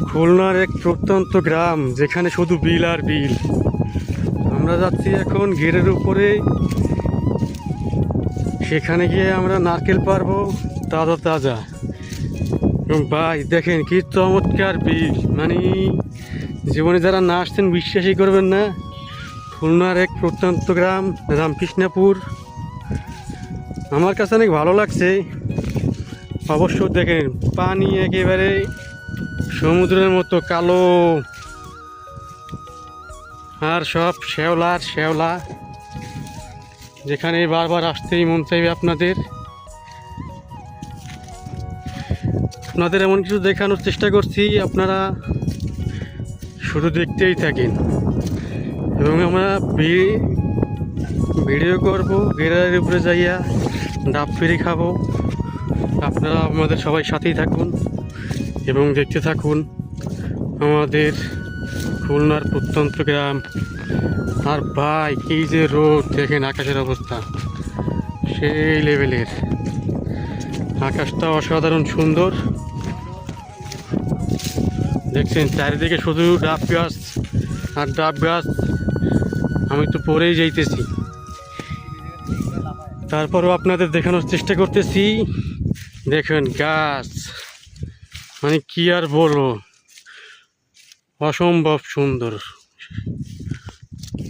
খুলনার এক প্রত্যন্ত গ্রাম যেখানে শুধু বিল আর বিল। আমরা যাচ্ছি এখন গেরের উপরে, সেখানে গিয়ে আমরা নারকেল পারবো তাজা তাজা। এবং ভাই দেখেন কি চমৎকার বিল, মানে জীবনে যারা না আসছেন বিশ্বাসই করবেন না। খুলনার এক প্রত্যন্ত গ্রাম রামকৃষ্ণপুর, আমার কাছে অনেক ভালো লাগছে। অবশ্য দেখেন পানি একেবারে সমুদ্রের মতো কালো, আর সব শ্যাওলা আর শ্যাওলা, যেখানে বারবার আসতেই মন চাইবে আপনাদের। আপনাদের এমন কিছু দেখানোর চেষ্টা করছি, আপনারা শুধু দেখতেই থাকেন। এবং আমরা ভিডিও করব, গেরার উপরে যাইয়া ডাব ফেরি খাবো। আপনারা আমাদের সবাই সাথেই থাকুন এবং দেখতে থাকুন আমাদের খুলনার প্রত্যন্ত গ্রাম। আর ভাই এই যে রোদ, দেখেন আকাশের অবস্থা সেই লেভেলের, আকাশটা অসাধারণ সুন্দর। দেখছেন চারিদিকে শুধু ডাব গাছ আর ডাব গাছ, আমি তো পরেই যাইতেছি, তারপরও আপনাদের দেখানোর চেষ্টা করতেছি। দেখেন গাছ, মানে কি আর বলবো, অসম্ভব সুন্দর।